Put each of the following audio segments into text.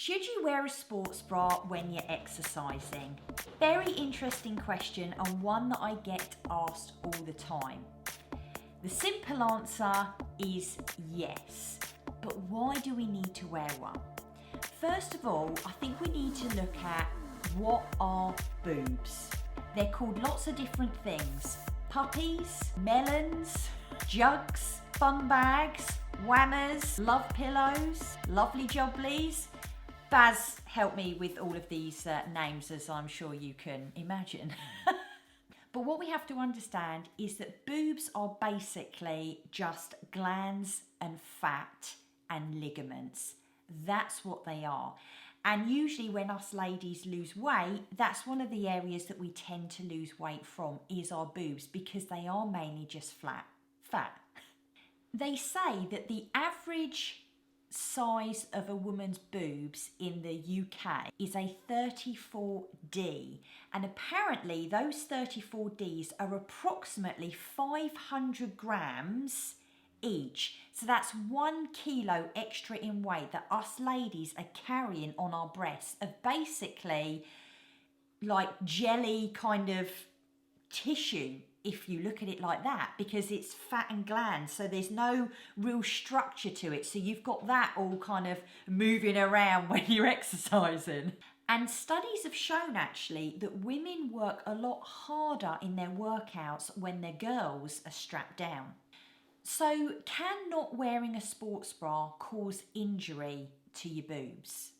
Should you wear a sports bra when you're exercising? Very interesting question, and one that I get asked all the time. The simple answer is yes, but why do we need to wear one? First of all, I think we need to look at what are boobs. They're called lots of different things. Puppies, melons, jugs, fun bags, whammers, love pillows, lovely jobblies. Baz helped me with all of these names, as I'm sure you can imagine. But what we have to understand is that boobs are basically just glands and fat and ligaments. That's what they are. And usually when us ladies lose weight, that's one of the areas that we tend to lose weight from is our boobs, because they are mainly just fat. They say that the average size of a woman's boobs in the UK is a 34D, and apparently those 34Ds are approximately 500 grams each. So that's 1 kilo extra in weight that us ladies are carrying on our breasts of basically like jelly kind of tissue, if you look at it like that, because it's fat and glands, so there's no real structure to it. So you've got that all kind of moving around when you're exercising. And studies have shown actually that women work a lot harder in their workouts when their girls are strapped down. So can not wearing a sports bra cause injury to your boobs?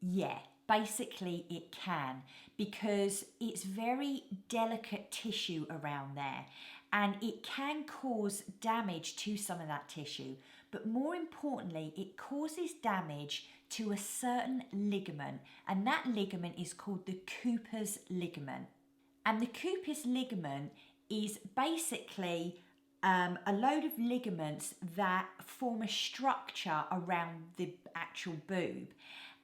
Yeah, basically it can, because it's very delicate tissue around there and it can cause damage to some of that tissue. But more importantly, it causes damage to a certain ligament, and that ligament is called the Cooper's ligament. And the Cooper's ligament is basically a load of ligaments that form a structure around the actual boob.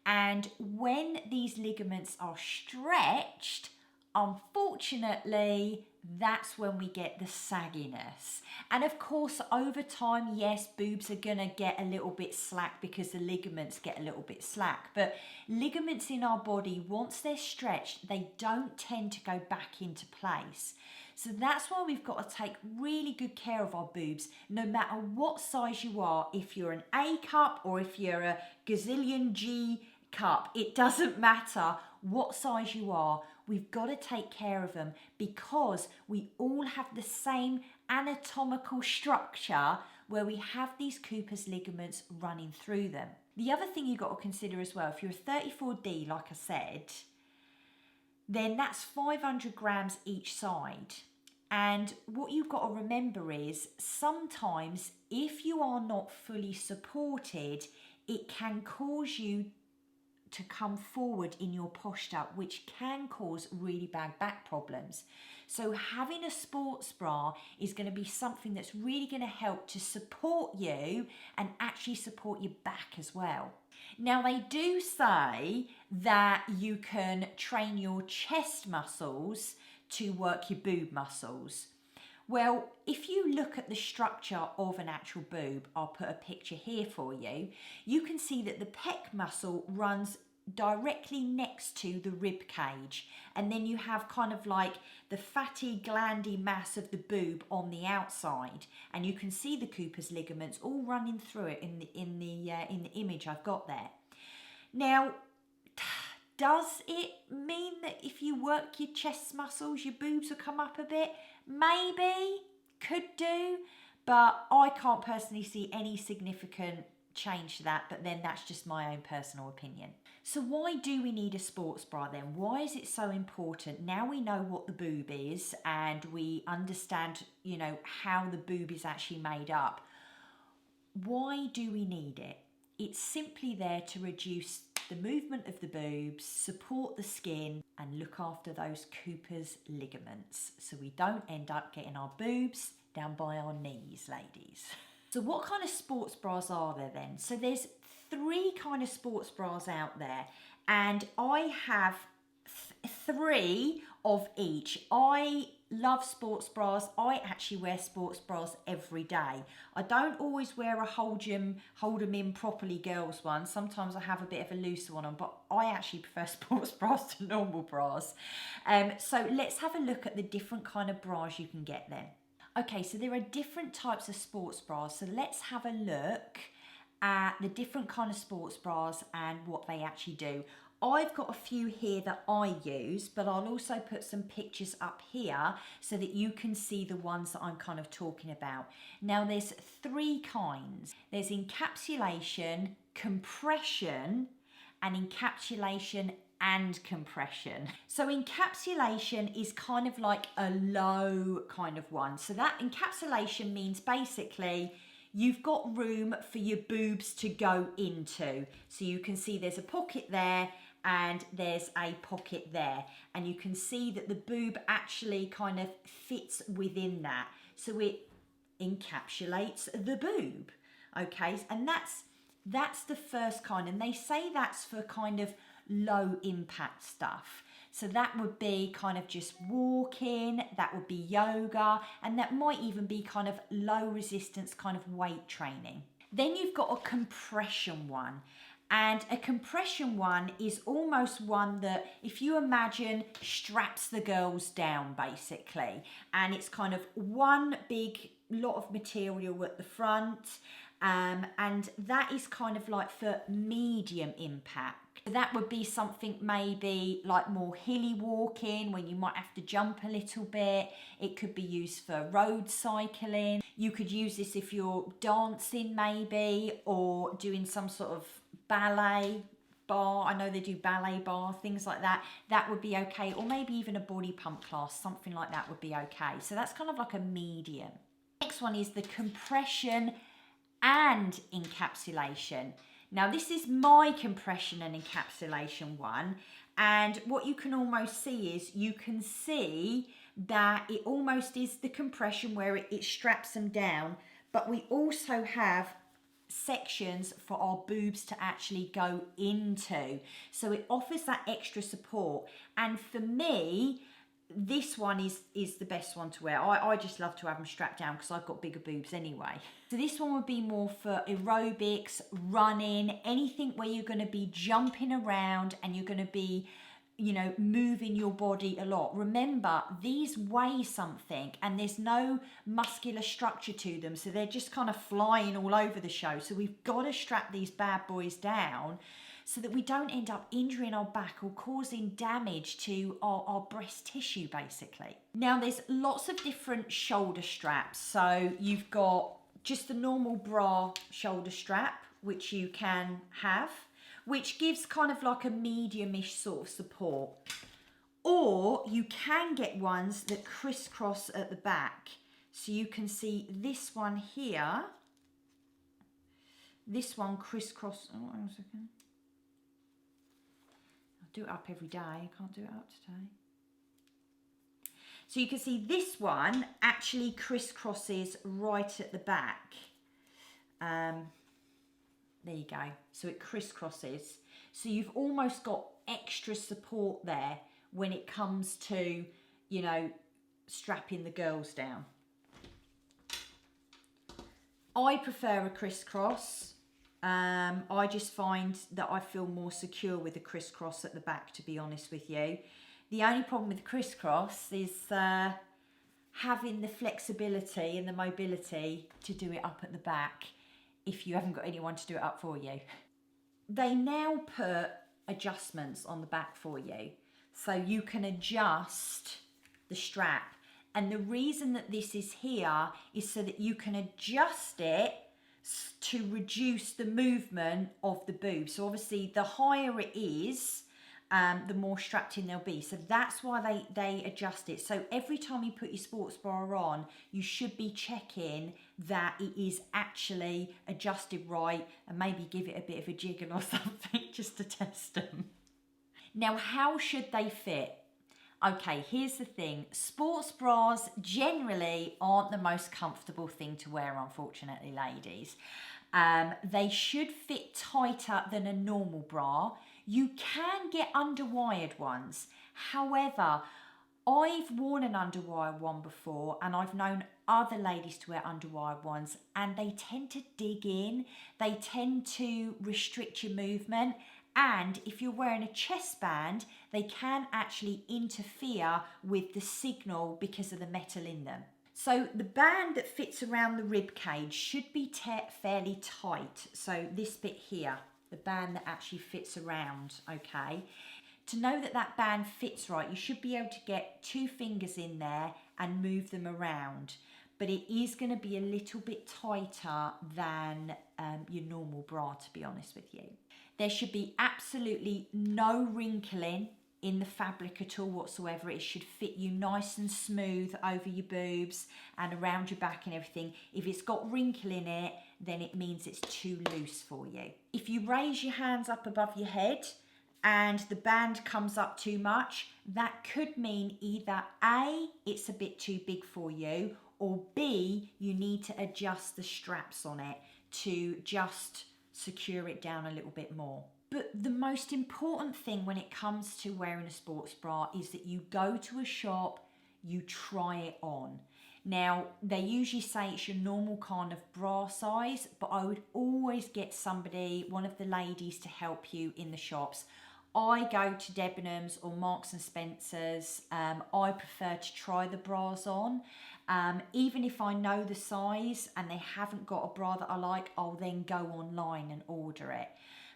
And when these ligaments are stretched, unfortunately, that's when we get the sagginess. And of course, over time, yes, boobs are gonna get a little bit slack because the ligaments get a little bit slack. But ligaments in our body, once they're stretched, they don't tend to go back into place. So that's why we've got to take really good care of our boobs, no matter what size you are. If you're an A cup or if you're a gazillion G cup, it doesn't matter what size you are. We've got to take care of them because we all have the same anatomical structure where we have these Cooper's ligaments running through them. The other thing you've got to consider as well, if you're a 34D, like I said, then that's 500 grams each side. And what you've got to remember is sometimes if you are not fully supported, it can cause you to come forward in your posture, which can cause really bad back problems. So having a sports bra is going to be something that's really going to help to support you and actually support your back as well. Now, they do say that you can train your chest muscles to work your boob muscles. Well, if you look at the structure of an actual boob, I'll put a picture here for you, you can see that the pec muscle runs directly next to the rib cage, and then you have kind of like the fatty glandy mass of the boob on the outside, and you can see the Cooper's ligaments all running through it in the image I've got there. Now, does it mean that if you work your chest muscles, your boobs will come up a bit? Maybe, could do, but I can't personally see any significant change to that, but then that's just my own personal opinion. So why do we need a sports bra then? Why is it so important? Now we know what the boob is and we understand, how the boob is actually made up. Why do we need it? It's simply there to reduce the movement of the boobs, support the skin, and look after those Cooper's ligaments so we don't end up getting our boobs down by our knees, ladies. So what kind of sports bras are there then? So there's 3 kind of sports bras out there, and I have 3 of each. I love sports bras. I actually wear sports bras every day. I don't always wear a hold 'em in properly girls one. Sometimes I have a bit of a looser one on, but I actually prefer sports bras to normal bras. So let's have a look at the different kind of bras you can get then. Okay, so there are different types of sports bras. So let's have a look at the different kind of sports bras and what they actually do. I've got a few here that I use, but I'll also put some pictures up here so that you can see the ones that I'm kind of talking about. Now there's three kinds. There's encapsulation, compression, and encapsulation and compression. So encapsulation is kind of like a low kind of one. So that encapsulation means basically you've got room for your boobs to go into. So you can see there's a pocket there and there's a pocket there. And you can see that the boob actually kind of fits within that. So it encapsulates the boob. Okay, and that's the first kind. And they say that's for kind of low impact stuff. So that would be kind of just walking, that would be yoga, and that might even be kind of low resistance kind of weight training. Then you've got a compression one. And a compression one is almost one that, if you imagine, straps the girls down basically. And it's kind of one big lot of material at the front. And that is kind of like for medium impact. That would be something maybe like more hilly walking when you might have to jump a little bit. It could be used for road cycling. You could use this if you're dancing maybe, or doing some sort of ballet bar. I know they do ballet bar, things like that. That would be okay. Or maybe even a body pump class, something like that would be okay. So that's kind of like a medium. Next one is the compression and encapsulation. Now this is my compression and encapsulation one, and what you can almost see is you can see that it almost is the compression where it straps them down, but we also have sections for our boobs to actually go into, so it offers that extra support. And for me, this one is the best one to wear. I just love to have them strapped down because I've got bigger boobs anyway. So this one would be more for aerobics, running, anything where you're going to be jumping around and you're going to be, you know, moving your body a lot. Remember, these weigh something and there's no muscular structure to them, so they're just kind of flying all over the show. So we've got to strap these bad boys down so that we don't end up injuring our back or causing damage to our breast tissue basically. Now there's lots of different shoulder straps. So you've got just the normal bra shoulder strap, which you can have, which gives kind of like a medium-ish sort of support. Or you can get ones that crisscross at the back. So you can see this one here. This one crisscross, oh, hang on a second. Do it up every day. I can't do it up today. So you can see this one actually crisscrosses right at the back. There you go. So it crisscrosses. So you've almost got extra support there when it comes to, you know, strapping the girls down. I prefer a crisscross. I just find that I feel more secure with a crisscross at the back, to be honest with you. The only problem with crisscross is having the flexibility and the mobility to do it up at the back if you haven't got anyone to do it up for you. They now put adjustments on the back for you, so you can adjust the strap. And the reason that this is here is so that you can adjust it to reduce the movement of the boob. So obviously the higher it is, the more strapped in they'll be. So that's why they adjust it. So every time you put your sports bra on, you should be checking that it is actually adjusted right, and maybe give it a bit of a jiggle or something just to test them. Now, how should they fit? Okay, here's the thing. Sports bras generally aren't the most comfortable thing to wear, unfortunately, ladies. They should fit tighter than a normal bra. You can get underwired ones. However, I've worn an underwire one before, and I've known other ladies to wear underwire ones, and they tend to dig in, they tend to restrict your movement, and if you're wearing a chest band, they can actually interfere with the signal because of the metal in them. So the band that fits around the rib cage should be fairly tight. So this bit here, the band that actually fits around, okay? To know that that band fits right, you should be able to get 2 fingers in there and move them around. But it is going to be a little bit tighter than your normal bra, to be honest with you. There should be absolutely no wrinkling in the fabric at all whatsoever. It should fit you nice and smooth over your boobs and around your back and everything. If it's got wrinkle in it, then it means it's too loose for you. If you raise your hands up above your head and the band comes up too much, that could mean either A, it's a bit too big for you, or B, you need to adjust the straps on it to just secure it down a little bit more. But the most important thing when it comes to wearing a sports bra is that you go to a shop, you try it on. Now, they usually say it's your normal kind of bra size, but I would always get somebody, one of the ladies, to help you in the shops. I go to Debenhams or Marks and Spencer's. I prefer to try the bras on. Even if I know the size and they haven't got a bra that I like, I'll then go online and order it.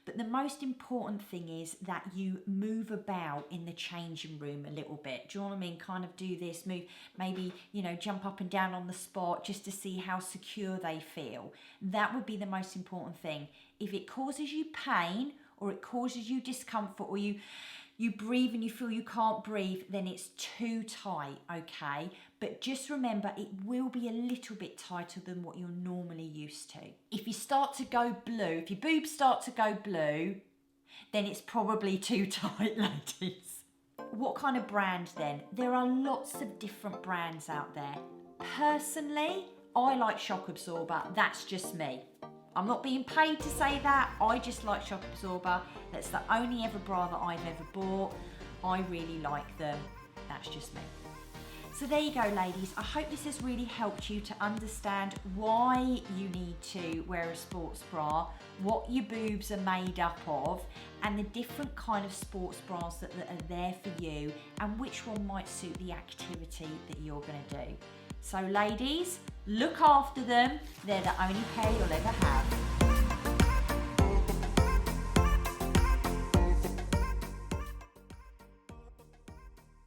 But the most important thing is that you move about in the changing room a little bit. Do you know what I mean? Kind of do this, move, maybe, you know, jump up and down on the spot just to see how secure they feel. That would be the most important thing. If it causes you pain or it causes you discomfort, or you breathe and you feel you can't breathe, then it's too tight, okay? But just remember, it will be a little bit tighter than what you're normally used to. If you start to go blue, if your boobs start to go blue, then it's probably too tight, ladies. What kind of brand then? There are lots of different brands out there. Personally, I like shock absorber. That's just me. I'm not being paid to say that. I just like shock absorber. That's the only ever bra that I've ever bought. I really like them. That's just me. So there you go, ladies. I hope this has really helped you to understand why you need to wear a sports bra, what your boobs are made up of, and the different kind of sports bras that are there for you, and which one might suit the activity that you're going to do. So ladies, look after them. They're the only pair you'll ever have.